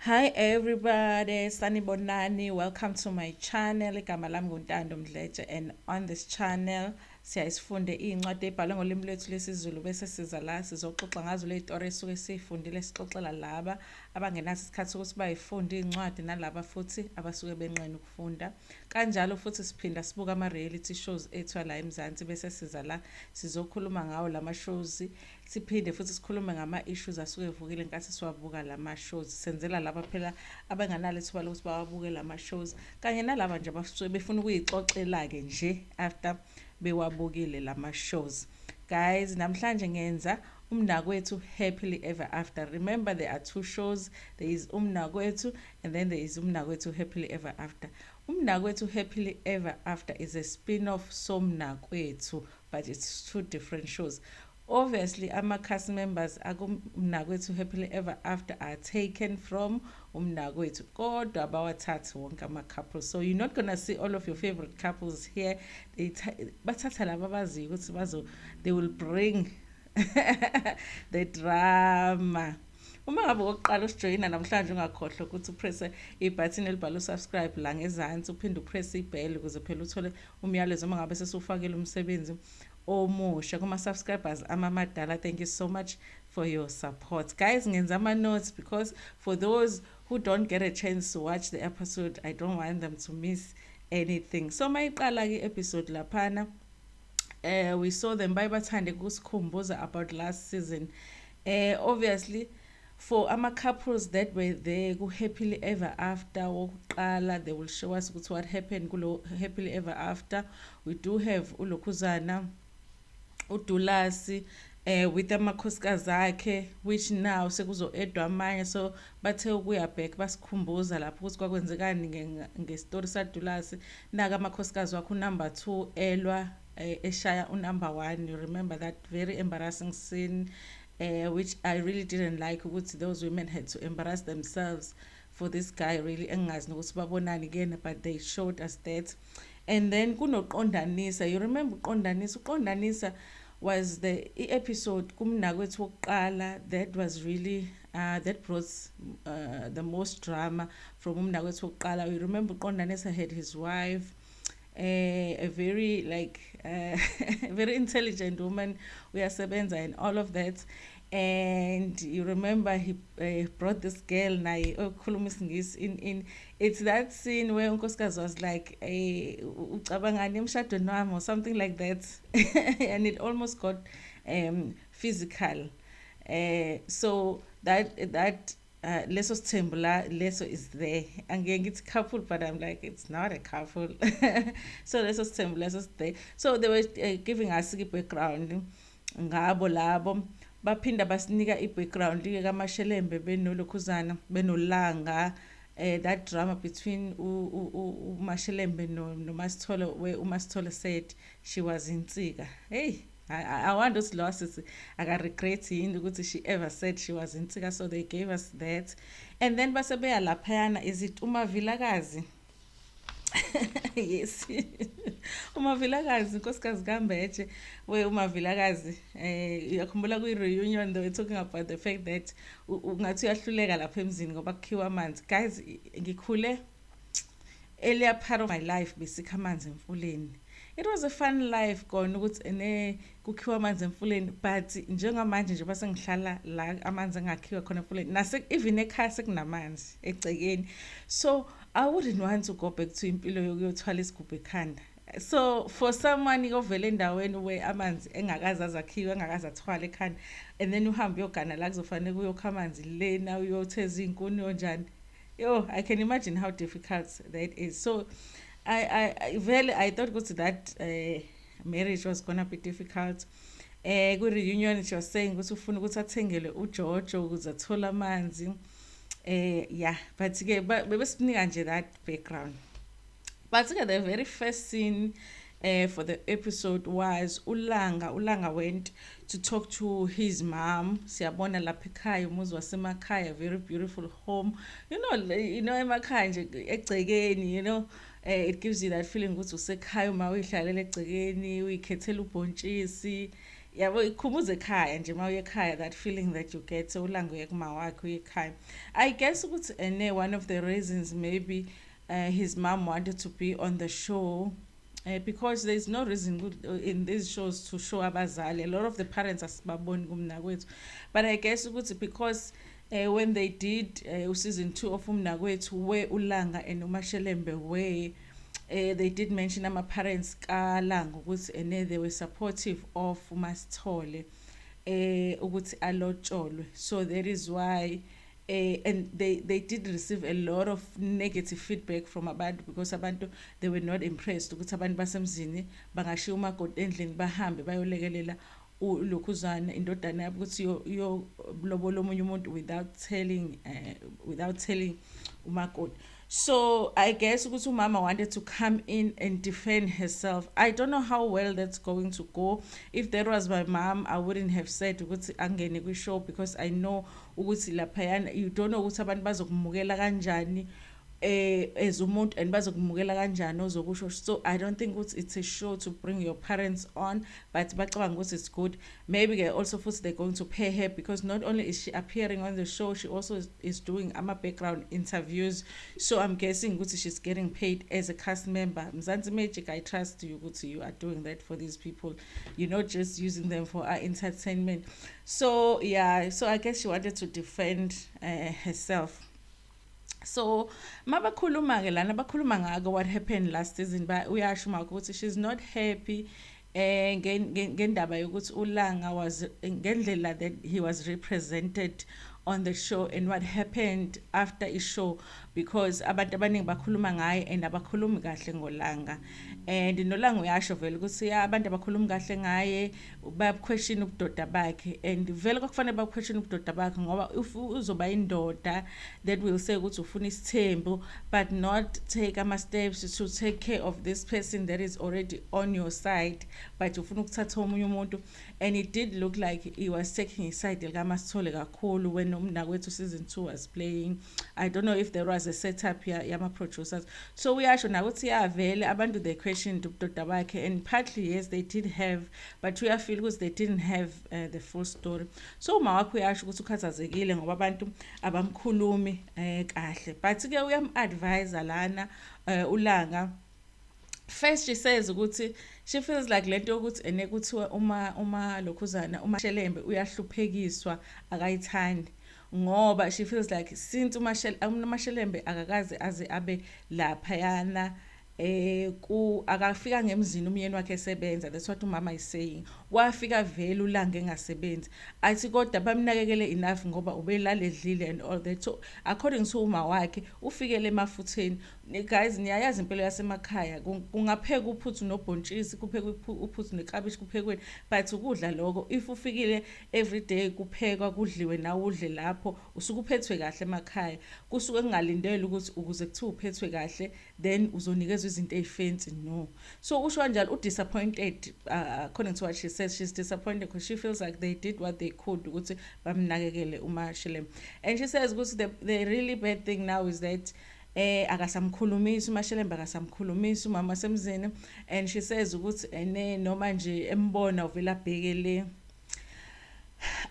Hi everybody, Sanibonani. Welcome to my channel. Igama lami nguNtando Mdletshe, and on this channel siyasifunde iy'ncwadi ey'bhalwe ngolimi lwethu lwesiZulu bese siza la sizoxoxa ngazo ley'tori esuke siy'fundile sixoxela laba abangenaso isikhathi sokuthi bay'funde iy'ncwadi nalaba futhi abasuke benqena ukufunda. Kanjalo futhi siphinda sibuka ama-reality shows ethu la eMzansi bese siza la sizokhuluma ngawo lama shows. Siphinde futhi sikhulume ngama-issues asuke evukile ngenkathi siwabuka lama-shows. Senzela laba phela abanganalo ithuba lokuthi bawabuke lama-shows kanye nalaba nje abasuke befuna ukuyixoxela-ke nje after bewabukile lama-shows. Guys, namhlanje ngenza Umnakwethu Happily Ever After. Remember, there are two shows. There is Umnakwethu and then there is Umnakwethu Happily Ever After. Umnakwethu Happily Ever After is a spin-off Somnakwethu, but it's two different shows. Obviously, cast members Umnakwethu Happily Ever After are taken from Umnakwethu. Kodwa bawathatha wonke ama-couples. So you're not going to see all of your favorite couples here. Bathatha laba abaziyo ukuthi they will bring the drama. Uma ngabe oqala usijoyina namhlanje ungakhohlwa ukuthi upress ibutton elibhalwe subscribe la ngezansi uphinde upress ibell ukuze phela uthole umyalezo uma ngabe sesufakile umsebenzi omusha kuma subscribers amamadala. Thank you so much for your support. Guys, ngenza ama notes because for those who don't get a chance to watch the episode, I don't want them to miss anything. So mayiqala ke episode laphana we saw them bathande kusikhumbuza about last season. Obviously for ama-couples that were there ku-Happily Ever After wokuqala, they will show us what happened kulo Happily Ever After. We do have uLokhuzana, uDulasi with amakhosikazi akhe, which now sekuzo-edwa amanye, so bathe ukuya back basikhumbuza lapho ukuthi kwakwenzekani ngestory saDulasi. Naka amakhosikazi wakhe unumber 2 elwa eshaya unumber 1. You remember that very embarrassing scene which I really didn't like ukuthi those women had to embarrass themselves for this guy. Really engazi nokuthi babonani again, but they showed us that. And then kunoqondanisa. You remember uqondanisa was the episode kumnakwethu wokuqala that was really that brought the most drama from umnakwethu wokuqala. You remember uqondanisa had his wife, a very very intelligent woman, uyasebenza and all of that. And you remember he brought this girl naye okhuluma isingisi in it's that scene where unkosikazi was like ucabangani emshadweni wami or something like that. And it almost got physical. So that leso sithembu la leso is there. Angeke ngithi couple, but I'm like, it's not a couple. So leso sithembu leso is there. So they were giving us background ngabo labo. Baphinda basinika i-background kaMashelembe benoLokhuzana benolanga, that drama between uMashelembe noMasithole, where uMasithole said she was insika. Hey, I want those losses. I got regret ukuthi she ever said she was insika. So they gave us that. And then basebeya laphayana, is it uMavilakazi? Yes. uMavilakazi, unkosikazi kaMbeje, where uMavilakazi uyakhumbula kwi-reunion they were talking about the fact that ungathi uyahluleka lapha emzini ngoba kukhiwa amanzi. Guys, ngikhule earlier part of my life besikha amanzi emfuleni. It was a fun life kona ukuthi kukhiwa amanzi emfuleni, but njengamanje nje basengihlala la amanzi angakhiwa khona emfuleni, nase even ekhaya sekunamanzi egcekeni. So I wouldn't want to go back to impilo yokuyothwala isigubhu ekhanda. So for someone ovele endaweni where amanzi engakazi azakhiwe engakazi athwala ekhanda, and then uhambe uyogana la kuzofanele kuyokha amanzi lena uyotheza inkuni yonjani, I can imagine how difficult that is. So I thought ukuthi that marriage was gonna be difficult. Ku-reunion she was saying ukuthi ufuna ukuthi athengele uJojo ukuze athole amanzi. Yeah, but bebesinika nje that background. But the very first scene for the episode was Ulanga went to talk to his mom. Siyabona lapha ekhaya, umuzi wasemakhaya, very beautiful home. You know emakhaya nje egcekeni, it gives you that feeling ukuthi usekhaya uma uyihlalela egcekeni, uyikhethela ubhontshisi. yabo ikhumbuza ekhaya nje mawuye ekhaya, that feeling that you get ulanga uye kuma wakhe uye ekhaya. I guess ukuthi one of the reasons maybe his mom wanted to be on the show, because there's no reason in these shows to show abazali. A lot of the parents asibaboni kumnakwethu, but I guess ukuthi because when they did season 2 of Umnakwethu, where Ulanga and Umashelembe were, they did mention ama parents kaLanga ukuthi they were supportive of uMasithole ukuthi alotsholwe. So that is why and they did receive a lot of negative feedback from abantu, because abantu, they were not impressed ukuthi abantu basemzini bangashiya umakoti endlini bahambe bayolekelela ulokhuzana indodana yabo ukuthi yo lobola omunye umuntu without telling umakoti. So I guess ukuthi umama wanted to come in and defend herself. I don't know how well that's going to go. If that was my mom, I wouldn't have said ukuthi angene kwi-show, because I know ukuthi laphayana you don't know ukuthi abantu bazokumukela kanjani as umuntu and bazokumukela kanjani ozokusho. So I don't think it's a show to bring your parents on, but bacabanga ukuthi it's good. Maybe they also they're going to pay her, because not only is she appearing on the show, she also is doing background interviews. So I'm guessing ukuthi she's getting paid as a cast member. Mzansi Magic, I trust you ukuthi you are doing that for these people. You're not just using them for entertainment. So yeah, so I guess she wanted to defend herself. So mabakhuluma ke lana bakhuluma ngako what happened last season, but uyasho ukuthi she's not happy ngendaba yokuthi uLanga was ngendlela that he was represented on the show and what happened after the show, because abantu abaningi bakhuluma ngaye and abakhulumi kahle ngolanga, and noLanga uyasho vele ukuthi abantu abakhulumi kahle ngaye ba-question ubudoda bakhe, and vele kwakufanele ba-question ubudoda bakhe ngoba if uzoba indoda that will say ukuthi ufuna isithembu, but not take ama-steps to take care of this person that is already on your side, but ufuna ukuthatha omunye umuntu. And it did look like he was taking his side likaMasithole kakhulu when Umnakwethu season 2 was playing. I don't know if there was a setup here yama-producers. So uyasho na ukuthi vele abantu they questioned ubudoda bakhe, and partly yes they did have, but uyafeel because they didn't have the full story. So uma wakho uyasho ukuthi ukhathazekile ngoba abantu abamkhulumi kahle, but ke uyam-advise lana uLanga. First she says ukuthi she feels like lento yokuthi kuthiwa uma lokhuzana uMashelembe uyahluphekiswa akayithandi, ngoba she feels like since uMashelembe akakaze aze abe laphayana akafika ngemzini umyeni wakhe esebenza. That's what umama is saying. Wafika vele uLanga engasebenzi, athi kodwa bamnakekele enough ngoba ubelala edlile and all that. So according to uma wakhe ufikele emafutheni. Guys, niyayazi impilo yasemakhaya kungapheka uphuthu nobhontshisi, kuphekwe uphuthu nekabishi kuphekweni, but ukudla lokho if ufikile every day kuphekwa kudliwe nawe udle lapho usuke uphethwe kahle emakhaya, kusuke kungalindele ukuthi ukuze kuthiwa uphethwe kahle then uzonikezwa izinto ezifancy. No. So usho kanjalo udisappointed, according to what she says, she's disappointed because she feels like they did what they could ukuthi bamnakekele uMashelembe. And she says ukuthi the really bad thing now is that akasamkhulumisi uMashelembe, akasamkhulumisi umama semzini, and she says ukuthi noma nje embona uvela bhekele.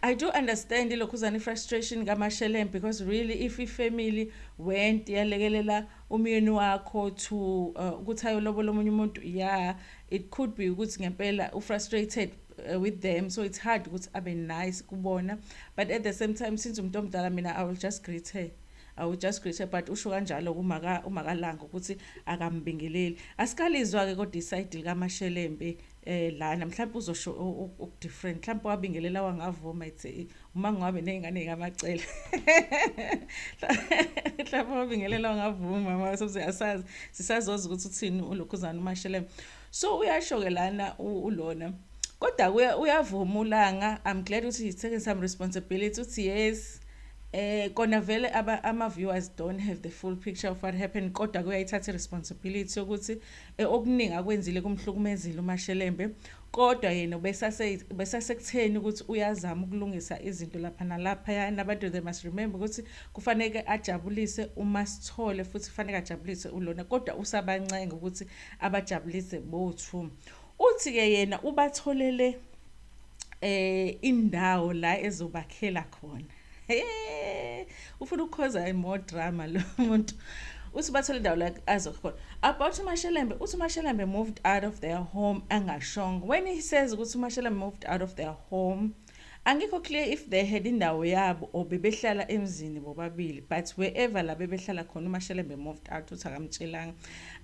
I do understand ilokhuzana frustration kaMashelembe, because really if ifamily went yalekelela umyeni wakho to ukuthi ayolobola omunye umuntu, yeah, it could be ukuthi ngempela ufrustrated with them, so it's hard ukuthi abe nice kubona, but at the same time since umuntu omdala mina I will just greet her, but usho kanjalo umakalanga ukuthi akambingeleli. Asikalizwa ke kodwa iside likaMashelembe lana mhlawumbe uzosho ukudifferent, mhlawumbe wabingelela wangavuma ethi uma ngabe nezingane ngamacela mhlawumbe wabingelela wangavuma mama sokuthi sisazoza ukuthi uthini ulokhuzana uMashelembe. So uyasho ke lana ulona, kodwa uyavuma uLanga. I'm glad ukuthi he's taking some responsibility uthi yes, kona vele ama-viewers don't have the full picture of what happened, kodwa kuyayithatha responsibility yokuthi okuningi akwenzile kumhlukumezile uMashelembe, kodwa yena besasekutheni ukuthi uyazama ukulungisa izinto lapha nalapha. Yani abantu they must remember ukuthi kufanele ajabulise uMasithole futhi kufanele ajabulise ulona, kodwa usabancenga ukuthi abajabulise both. Uthi ke yena ubatholele indawo la ezobakhela khona. Ufuna ukukhoza more drama lo muntu. Uthi bathole indawo la azokhona. About uMashelembe, uthi uMashelembe moved out of their home angashongo. When he says ukuthi uMashelembe moved out of their home, angikho clear if they had indawo yabo or bebehlala emzini bobabili, but wherever la bebehlala khona uMashelembe moved out uthi akamtshelanga.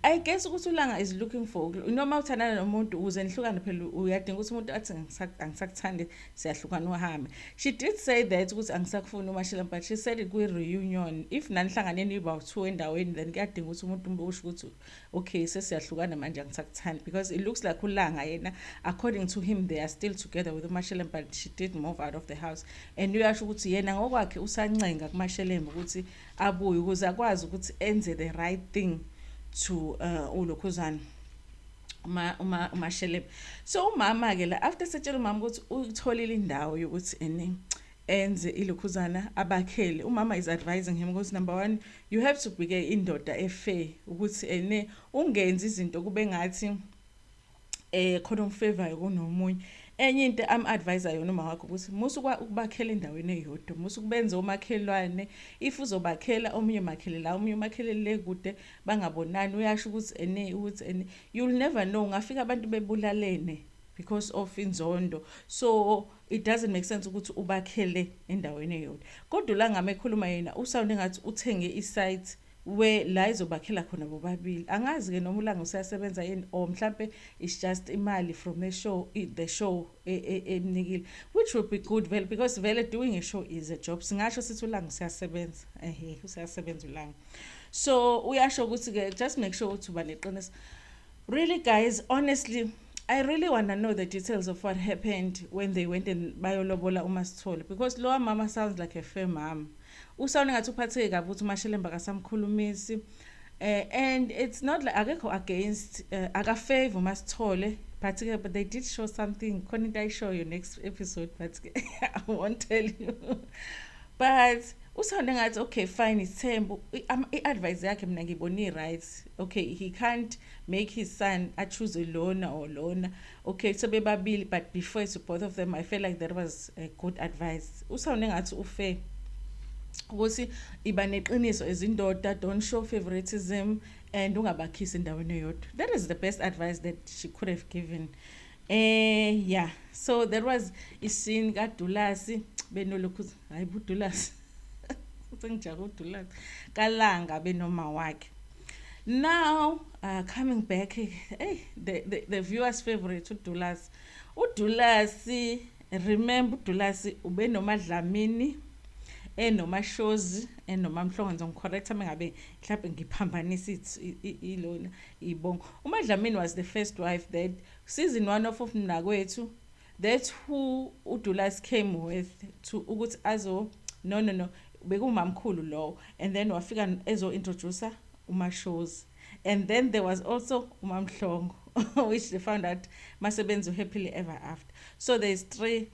I guess ukuthi uLanga is looking for noma uthandana nomuntu uze nihlukane phela uyadinga ukuthi umuntu athi angisakuthandi siyahlukana uhambe. She did say that ukuthi angisakufuni uMashelembe, but she said it kwi reunion if nanihlanganeni iba2 endaweni then kuyadinga ukuthi umuntu usho ukuthi okay sesiyahlukana manje angisakuthandi, because it looks like uLanga yena according to him they are still together with uMashelembe, but she did move out of the house. And uyasho ukuthi yena ngokwakhe usancenga kuMashelembe ukuthi abuye ukuze akwazi ukuthi enze the right thing to ulokhuzana uMashelembe. So umama ke la after setshela umama ukuthi utholile indawo yokuthi enze ilokhuzana abakhele, umama is advising him ukuthi number 1 you have to be indoda efair ukuthi ungenzi izinto kube ngathi khona umfavor kunomunye. Enye into am-advise yona uma wakho ukuthi musu ukubakhela endaweni eyodwa, musu kubenza omakhelwane, if uzobakhela omunye makhele la omunye umakhele le kude bangabonani, uyasho ukuthi you'll never know, ngafika abantu bebulalene because of inzondo. So it doesn't make sense ukuthi ubakhele endaweni eyodwa. Kodwa la ngamekhuluma yena usawunde ngathi uthenge isite where la izobakhela khona bobabili. Angazi ke noma uLanga usasebenza yini or mhlambe it's just imali from the show emnikile, which would be good vele, because vele doing a show is a job. Singasho sithi uLanga usasebenza usasebenza uLanga. So uyasho ukuthi ke just make sure ukuthi uba neqiniso. Really guys, honestly I really want to know the details of what happened when they went and bayolobola uMasithole, because lowa mama sounds like a fair mom. Usawona ngathi uphatheke kabi ukuthi uMashelembe akasamkhulumisi, and it's not like akekho against akafavor uMasithole, but they did show something. Couldn't I show you next episode, but I won't tell you. But usawona ngathi okay fine, ithembu i-advice yakhe mina ngiboni right. Okay, he can't make his son choose lona or lona. Okay, so bebabili, but before it's both of them, I feel like that was a good advice. Usawona ngathi ufair ukuthi iba neqiniso ezindoda, don't show favoritism and ungabakhisi endaweni eyodwa. That is the best advice that she could have given. Yeah, so there was iscene kaDulasi benolokhu hayi buDulasi sengijaka uDulasi kaLanga benoma wakhe. Now coming back, the viewers favorite uDulasi, remember uDulasi ube noMadlamini noma shows noma Mhlongo correct mengabe mhlawumbe ngiphambanisa ilona ibongo. uMadlamini was the first wife that season 1 of Umnakwethu, that's who uDulasi came with to ukuthi azo no bekumamkhulu lo, and then wafika ezo introducer shows, and then there was also uMamhlongo which they found out masebenza happily ever after. So there's 3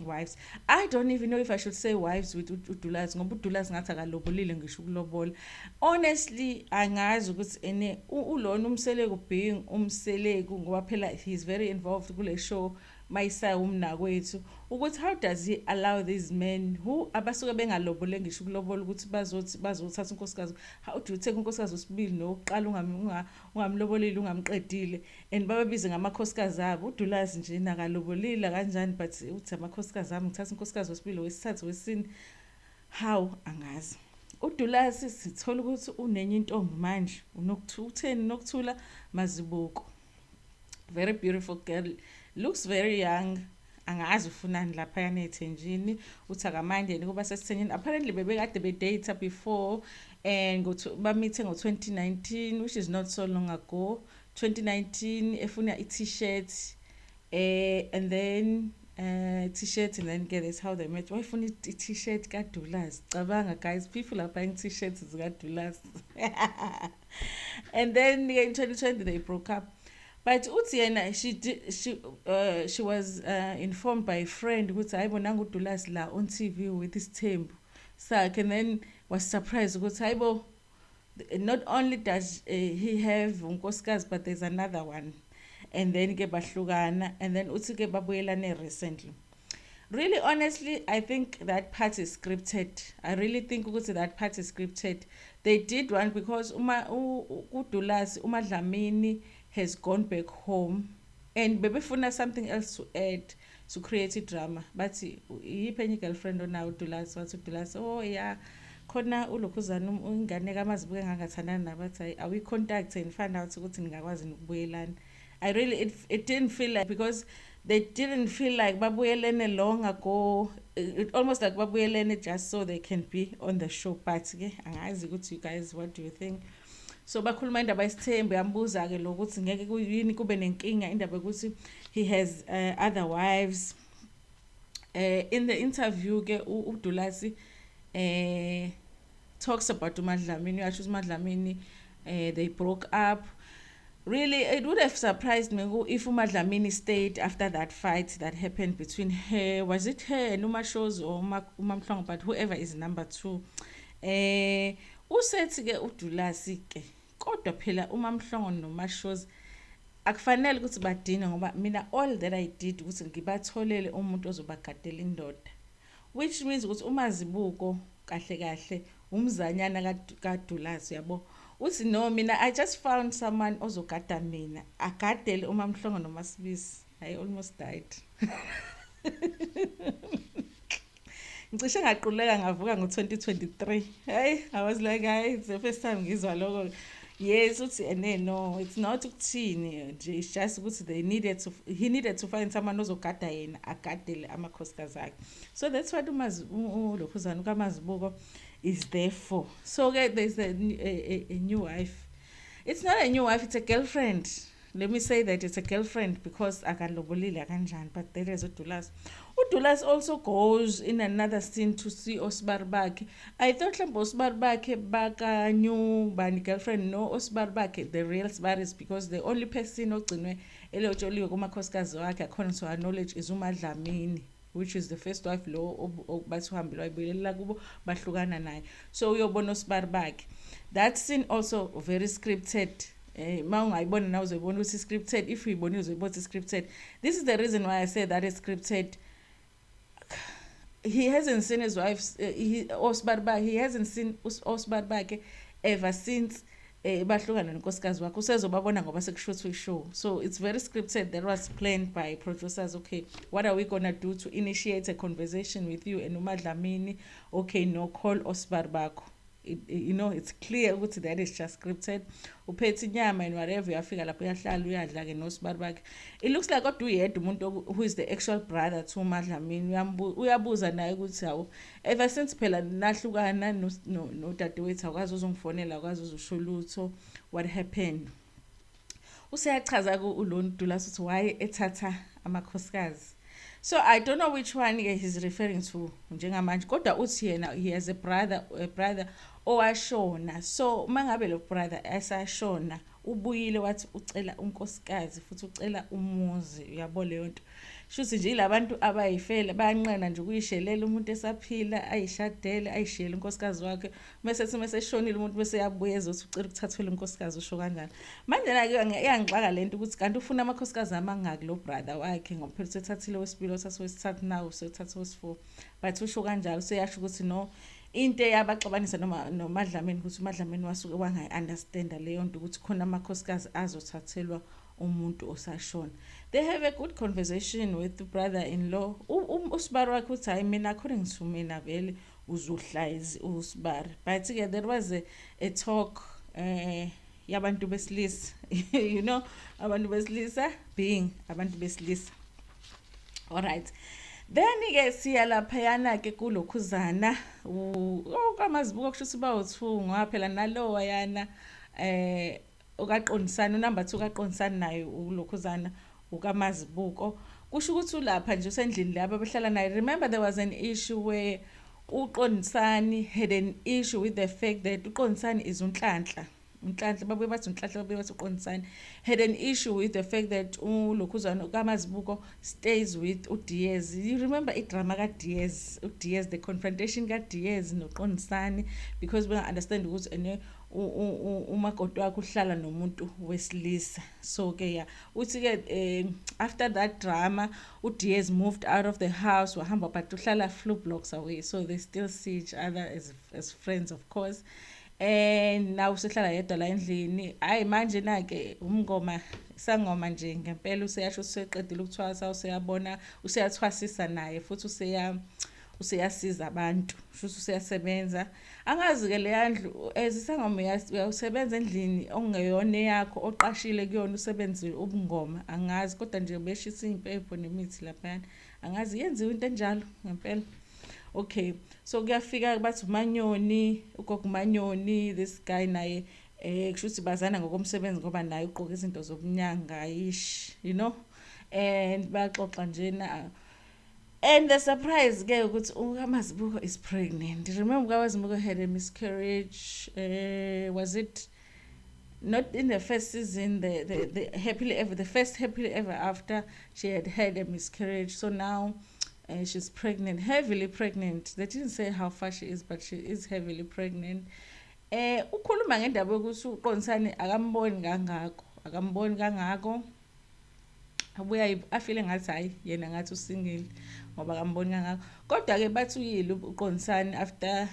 wives. I don't even know if I should say wives with uDulasi ngoba uDulasi ngathi akalobolile ngisho ukulobola. Honestly angazi ukuthi ulona umseleku being umseleku ngoba phela he is very involved kule show mayisa Umnakwethu, ukuthi how does he allow these men who abasuke bengalobole ngisho ukulobola ukuthi bazothatha unkosikazi. How do you take unkosikazi wesibili noqala ungamlobolile ungamqedile and bababize ngamakhosikazi abo? uDulasi nje nakalobolile kanjani, but uthi amakhosikazi ami ngithatha unkosikazi wesibili wesithathu wesine. How angazi. uDulasi sithola ukuthi unenye intombi manje unokuthula nokuthula mazibuko, very beautiful girl, looks very young. Angazi ufunani lapha yana ethenjini, uthi akamandeni kuba sesithenjini. Apparently bebekade bedate before and ba meeting ngo-2019, which is not so long ago. 2019 efuna i-t-shirt and then t-shirt, and then get that's how they met. Why efuna i-t-shirt kaDulasi? Cabanga guys, people are buying t-shirts kaDulasi. And then in 2020 they broke up. But Utiena, she was informed by a friend ukuthi ayibona uDulasi la on TV with his tembu sakhe, and then was surprised ukuthi hayibo, not only does he have unkosikazi but there's another one, and then ke bahlukana, and then uthi ke babuyelane recently. Really, honestly, I think that part is scripted. I really think ukuthi that part is scripted. They did one because uDulas uMadlamini has gone back home and bebefuna something else to add to create a drama. But yiphi enye girlfriend onayo uDulas wathi uDulas oh yeah khona ulokhuzana ingane kamazibuke engangathandana nabathi hayi awi contact and find out ukuthi ningakwazi ukubuyelana. I really it didn't feel like because they didn't feel like babuyelene long ago it almost like babuyelene just so they can be on the show but ke angazi ukuthi you guys what do you think so bakhuluma indaba yesithembu yambuza ke lokuthi ngeke kuyini kube nenkinga indaba ukuthi he has other wives in the interview ke uDulasi talks about uMadlamini uyasho uMadlamini they broke up. Really, it would have surprised me if uMadlamini stayed after that fight that happened between her, was it her and Umashos or Umamhlongo, but whoever is number 2. Usethi ke uDulasi ke kodwa phela uMamhlongo noMashos akufanele ukuthi badine ngoba mina all that I did ukuthi ngibatholele umuntu ozobagadela indoda, which means ukuthi uMazibuko kahle kahle umzanyana kaDulasi yabo uthi no mina I just found someone ozogada mina agadele uMamhlongo noMasibisi. I almost died. Ngicishe ngaquleka ngavuka ngo2023. Hey, I was like it's the first time ngizwa lokho. Yes, uthi no, it's not ukuthini nje, it's just ukuthi he needed to find someone ozogada yena agadele amakhosikazi akhe. So that's what ulokhuzana kaMazibuko is there for. So there's a new wife. It's not a new wife, it's a girlfriend. Let me say that it's a girlfriend because akalobolile kanjani, but there is uDulas. uDulas also goes in another scene to see Osbarbake. I thought Osbarbake baka new bani girlfriend, no Osbarbake the real Sbar is because the only person ogcinwe elojoliwe kumakhosikazi wakhe according to our knowledge is uMadlamini, which is the first wife lo bathi uhambile wayibuyelela kubo bahlukana naye. So uyobona uSbarbake. That scene also very scripted. Mawungayibona nawe uzoyibona ukuthi scripted. If uyibonile uzoyibona ukuthi scripted. This is the reason why I say that is scripted. He hasn't seen his wife Osbarbake. He hasn't seen Osbarbake ever since bahlukana nonkosikazi wakhe. Usezobabona ngoba sekushothwe show. So it's very scripted. That was planned by producers. Okay, what are we gonna do to initiate a conversation with you and uMadlamini? Okay, no, call Osbarbake. You know, it's clear that is just scripted. Uphethe inyama and whatever uyafika lapho uyahlala uyadla ke noSbarbake. It looks like kodwa uyedwa umuntu who is the actual brother to uMadlamini uyabuza naye ukuthi hawo ever since phela nahlukana no dadewethu akwazi uzongifonela akwazi uzusho lutho what happened. Useyachaza ku ulona uDulas ukuthi why ethatha amakhosikazi. So I don't know which one he's referring to njengamanje kodwa uthi yena he has a brother owashona. So mangabe lo brother asashona ubuyile wathi ucela unkosikazi futhi ucela umuzi, uyabo leyo nto. Shuthi nje labantu abayifela bayanqena nje ukuyishelela umuntu esaphila ayishadele ayishiyele unkosikazi wakhe mase meseshonile umuntu bese yabuye ezothi ucela ukuthathwela unkosikazi usho kanjani. Manje na ke iyangixaka lento ukuthi kanti ufuna amakhosikazi amangaki lo brother wakhe ngoba ethathile wesibili othatha wesithathu nawo usethatha wesi4 but usho kanjalo seyasho ukuthi no into eyabaxabanisa noMadlamini ukuthi uMadlamini wasuke wangayi-understand leyo nto ukuthi khona amakhosikazi azothathelwa umuntu osashona. They have a good conversation with the brother-in-law. Usbar wakhe uthi hayi mina according to mina vele uzuhlayizi uSbar. But there was a talk yabantu besilisa you know abantu besilisa being abantu besilisa. All right. Then ke siya laphayana ke kulokhuzana uKamazibuko kusho ba u2 ngaphela nalowa yana okaqondisana number 2 kaqondisana naye ulokhuzana uKamazibuko kusho ukuthi ulapha nje usendlini laba behlala naye. Remember there was an issue where uqondisani had an issue with the fact that uqondisani is uNhlanhla uNhlanhla babuye bathi uNhlanhla babuye bathi uQondisane had an issue with the fact that uLokhuzana kaMazibuko stays with uDiaz. You remember idrama kaDiaz, uDiaz, the confrontation kaDiaz noQondisane, because we understand ukuthi ene umakoti wakhe uhlala nomuntu wesilisa. So ke yeah, uthi ke after that drama uDiaz moved out of the house, wahamba but uhlala few blocks away, so they still see each other as friends, of course. And now usehlala yedwa la endlini. Hayi manje na ke umngoma sangoma nje ngempela useyasho useqedile ukuthwasa, useyabona useyathwasisa naye futhi useyasiza abantu, futhi useyasebenza. Angazi ke le yandlu ezisangoma uyasebenza endlini ongeyona yakho oqashile kuyona usebenze ubungoma. Angazi kodwa nje beshisa impepho nemithi lapha. Angazi yenziwe into enjalo ngempela. Okay, so kuyafika bathi uManyoni, ugogo uManyoni, this guy naye kushuthi bazana ngokomsebenzi ngoba naye uqoka izinto zobunyanga ish, you know, and baxoxa nje na. And the surprise ke ukuthi uMazibuko is pregnant. Remember uMazibuko had a miscarriage, was it not in the first season, the happily ever, the first happily ever after, she had a miscarriage. So now she's pregnant, heavily pregnant. They didn't say how far she is, but she is heavily pregnant. Ukhuluma ngendaba yokuthi uQondisane akamboni kangako. Abuya afile ngathi hayi yena ngathi usingile ngoba akamboni kangako. Kodwa ke bathi uyile uQondisane after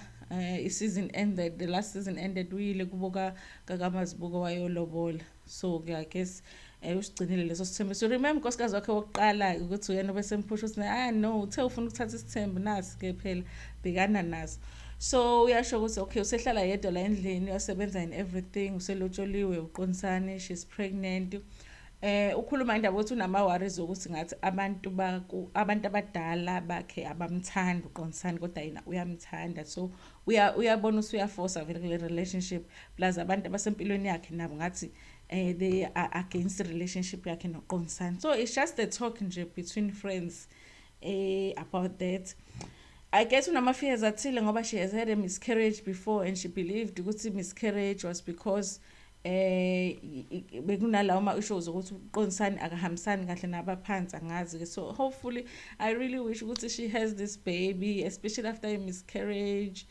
season ended, the last season ended, uyile kuboka kaMazibuko wayolobola. So I guess usigcinile leso sithembu. So remember nkosikazi wakhe wokuqala ukuthi uyena besemphusha ukuthi no, uthe ufuna ukuthatha isithembu nasi ke phela bhekana naso. So uyasho ukuthi okay usehlala yedwa la endlini, uyasebenza in everything, uselotsholiwe uQondisane, she's pregnant. Ukhuluma indaba ukuthi unama worries ukuthi ngathi abantu abadala bakhe abamthanda uQondisane kodwa yena uyamthanda. So uyabona usuyaforce vele kule relationship, plus abantu abasempilweni yakhe nabo ngathi they are against the relationship yakhe noQondisane. So it's just a talk nje between friends about that. I guess unama fears athile ngoba she has had a miscarriage before and she believed ukuthi miscarriage was because bekunalawo ma-issues ukuthi uQondisane akahambisani kahle nabaphansi angazi ke. So hopefully I really wish ukuthi she has this baby, especially after a miscarriage.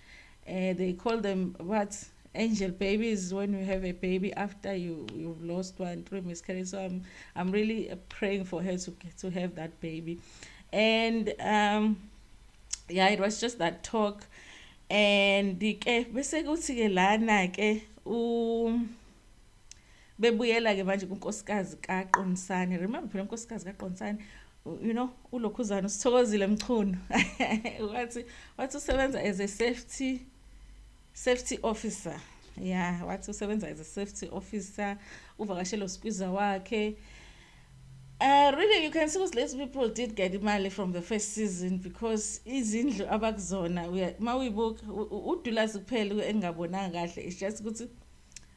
They call them what, angel babies, when you have a baby after you've lost one through miscarriage. So I'm really praying for her to have that baby. And yeah, it was just that talk. And ke bese kuthi ke lana ke bebuyela ke manje kunkosikazi kaQondisane. Remember phela unkosikazi kaQondisane, you know, uLokhuzana uSithokozile Mchunu wathi usebenza as a safety officer. Yeah, wathi usebenza as a safety officer, uvakashela uSkwiza wakhe. Really, you can see those less people did get imali from the first season because izindlu abakuzona mawibuka uDulazi kuphela engabonanga kahle. It's just ukuthi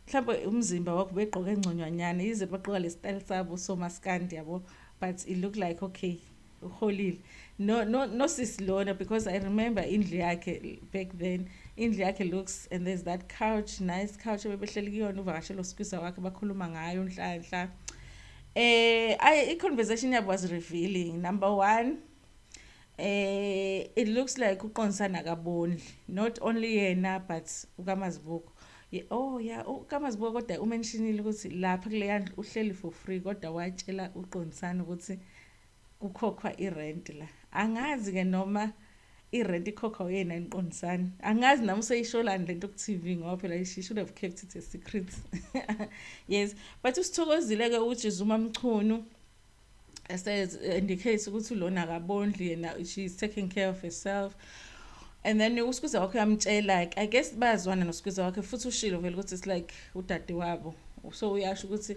mhlawumbe umzimba wakho begqoka engconyanyana yize baqoka le style sabo so maskandi yabo, but it looked like okay uholile. No sisilona, because I remember indlu yakhe back then. Indlu yakhe looks, and there's that couch, nice couch ebehleli kuyona uvakashela uSkwiza wakhe bakhuluma ngayo Nhlanhla. I-conversation yabo was revealing. Number one, it looks like uQondisane akabondli, not only yena but uKaMazibuko. Oh yeah, uKaMazibuko kodwa umentionile ukuthi lapha kule yandlu uhleli for free kodwa watshela uQondisane ukuthi ukhokhwa irent la. Angazi ke noma irent ikhokhwa yena uQondisane. Angazi nami useyisholani lento ku TV ngoba phela she should have kept it a secret. Yes, but uSithokozile ke uthi Zuma Mchunu says indicates ukuthi ulona akabondli yena, she's taking care of herself. And then uSkwiza wakhe uyamtshela, like I guess bazwana noSkwiza wakhe futhi ushilo vele ukuthi it's like udade wabo. So uyasho ukuthi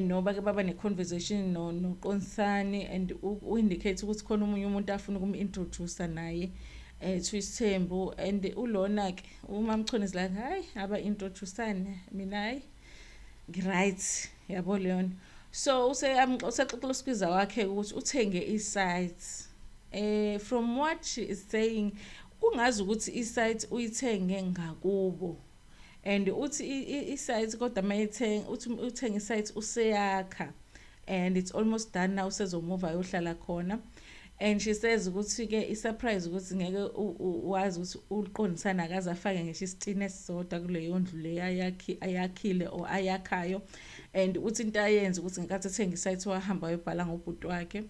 noba ke baba ne conversation noQondisane, and indicate ukuthi khona umunye umuntu afuna ukum-introduce naye to isithembu. And ulona ke uMamchunu is like hayi aba introduceane mina hayi right yabo leon. So usexoxela uSkwiza wakhe ukuthi uthenge i-sites. From what she is saying, ungazi ukuthi i-site uyithenge ngakubo and uthi i-site kodwa mayithenga uthi uthenga i-site useyakha and it's almost done now, usezomove ayohlala khona. And she says ukuthi ke i-surprise ukuthi ngeke wazi ukuthi uqondisana akaze afake ngisho isitini esisodwa kuleyo ndlu le ayakhile or ayakhayo. And uthi into ayenza ukuthi ngenkathi ethenga i-site wahamba wayobhala ngobhuti wakhe.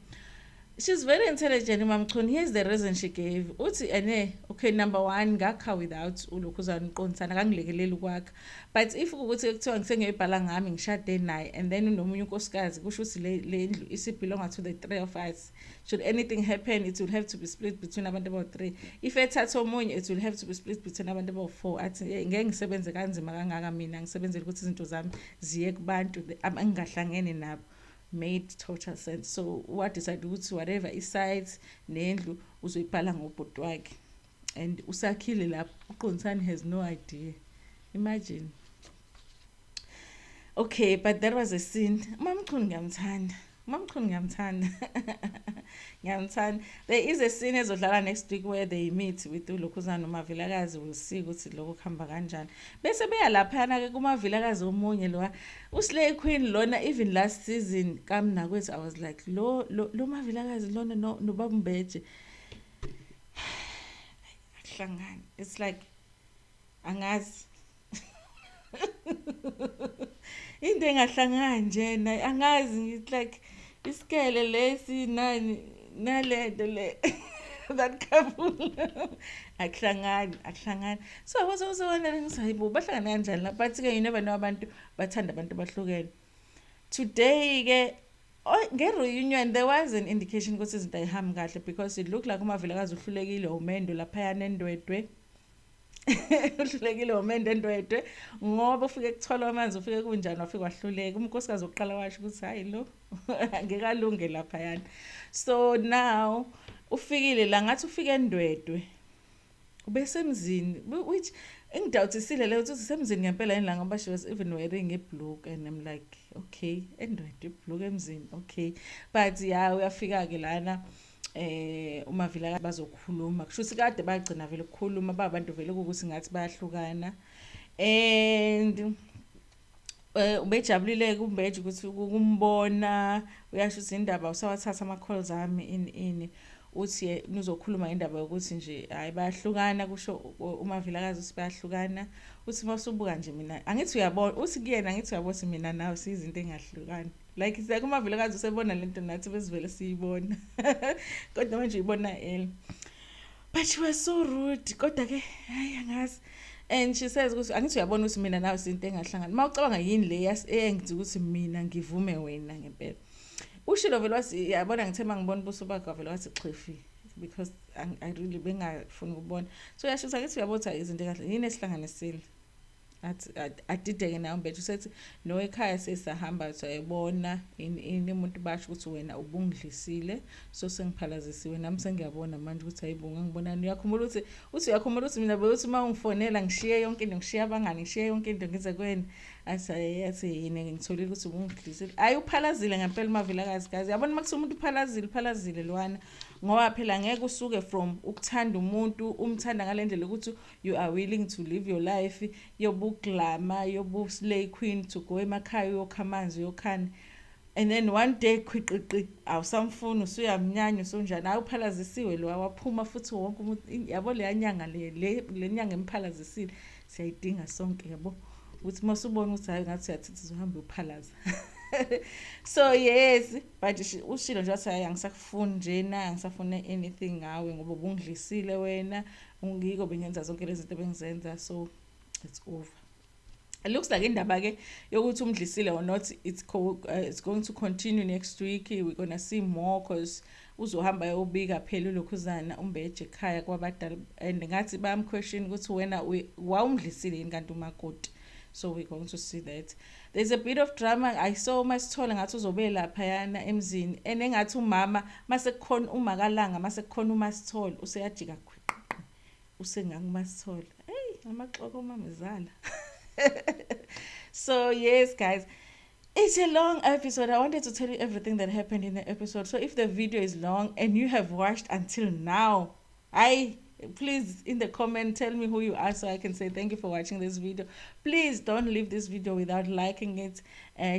She's very intelligent, Mamchuni. Here's the reason she gave. Uthi ene, okay, number one, ngakha without ulokhuzana uqondisana akangilekeleli ukwakha. But if ukuthi kuthiwa ngisengeyibhala ngami ngishade naye and then unomunye unkosikazi kusho ukuthi le ndlu isibelonga to the three of us. Should anything happen, it will have to be split between abantu about three. If ethatha omunye, it will have to be split between abantu about four. Athi ngeke ngisebenze kanzima kangaka mina, ngisebenzele ukuthi izinto zami ziye kubantu engahlangene nabo. Made total sense. So what decided ukuthi whatever isides nendlu uzoyibhala ngobhuti wakhe, and usakhile lapho uqondisani has no idea. Imagine. Okay, but there was a scene. Mamchuni ngiyamthanda. Ngiyamthanda. There is a scene ezodlala next week where they meet with uLokhuzana noMavilakazi. We'll see ukuthi lokho kuhamba kanjani. Bese beya laphana ke kuMavilakazi omunye lo uSlay Queen lona, even last season kaMnakwethu I was like lo Mavilakazi lona no Babumbeje. Akuhlangani. It's like angazi into engahlangani nje na angazi, it's like isikele lesi nalento le that couple akuhlangani. So I was also wondering sayibo bahlangana kanjani la, but ke you never know, abantu bathanda abantu bahlukene. Today ke nge-reunion there was an indication ukuthi izinto ayihambi kahle because it looked like uMavilakazi uhlulekile umendo laphayana endwedwe. Uhlulekile umendo endwedwe ngoba ufike kuthola amanzi, ufike kunjani wafika wahluleka. Unkosikazi oqala washo ukuthi hayi lo ngekalunge laphayana. So now ufikile la ngathi ufike endwedwe ubesemzini, which engidawutisile le ukuthi usemzini ngempela yini la ngoba she was even wearing a blue, and I'm like okay, endwedwe blue emzini, okay. But yeah, uyafika ke lana uMavilakazi bazokhuluma, kusho ukuthi kade bagcina vele ukukhuluma babantu vele ukuthi ngathi bayahlukana. And ubejabulile kumbeje ukuthi ukumbona, uyasho ukuthi indaba usawathatha ama calls ami ini uthi nizokhuluma indaba yokuthi nje hayi bayahlukana, kusho uMavilakazi ukuthi bayahlukana. Uthi masubuka nje mina angithi uyabona, uthi kuyena angithi uyabona mina nawe sizinto engahlukani. Like it's like uMavilakazi usebona lento nathi besivele siyibona kodwa manje uyibona ele. But she was so rude kodwa ke hayi angazi. And she says ukuthi angithi uyabona ukuthi mina nawe sizinto engahlangani. Mawucabanga yini le eyengithi ukuthi mina ngivume wena ngempela. Ushilo vele wathi yabona ngithema ngibona ubuso bakhe vele wathi xhefi because I really bengafuni ukubona. So yasho ukuthi angithi uyabona izinto kahle yini esihlanganisile. Adideke nayo mbethu sethi no ekhaya sesahamba sayibona ini umuntu basho ukuthi wena ubungidlisile, so sengiphalazisiwe nami sengiyabona manje ukuthi ayibunga ngibonani. Uyakhumbula ukuthi uyakhumbula ukuthi mina beyothi uma ungifonela ngishiye yonke into, ngishiye abangani, ngishiye yonke into ngize kweni athi yini ngitholile ukuthi ubungidlisile. Ayi uphalazile ngempela uMavilakazi guys. Yabona makuthi umuntu uphalazile lwana ngoba phela ngeke usuke from ukuthanda umuntu umthanda ngalendlela ukuthi you are willing to live your life yobuglama yobuslay queen to go emakhaya yokhamanzi yokhani, and then one day khwiqiqi awusamfuni usuyamnyanya usonjani. Awuphalazisiwe lo waphuma futhi wonke umuntu yabo le nyanga le nyanga emphalazisile siyayidinga sonke yabo ukuthi masubona ukuthi hayi ngathi uyathitha uzohamba uphalaza. So yes, but ushilo nje wathi hayi angisakufuni njena, angisafuna anything ngawe ngoba ubungidlisile wena, ungiko bengenza zonke lezi zinto bengizenza, so it's over. It looks like indaba ke yokuthi umdlisile or not, it's going to continue next week. We're going to see more because uzohamba yobika phela uLokhuzana umbeje ekhaya kwabadala, and ngathi bayam question ukuthi wena wawumdlisile yini kanti umakoti. So we're going to see that. There's a bit of drama. I saw uMasithole ngathi uzobe lapha yana emzini, and engathi umama masekukhona umakalanga masekukhona uMasithole useyajika khwiqi usenganguMasithole. Hey, amaxoko mamezala. So yes guys, it's a long episode. I wanted to tell you everything that happened in the episode. So if the video is long and you have watched until now, Please, in the comment, tell me who you are so I can say thank you for watching this video. Please don't leave this video without liking it.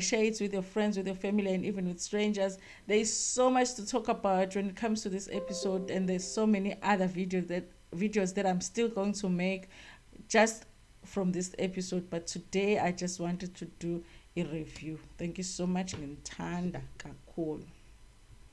Share it with your friends, with your family, and even with strangers. There is so much to talk about when it comes to this episode, and there's so many other videos that I'm still going to make just from this episode. But today I just wanted to do a review. Thank you so much. Ngithanda kakhulu.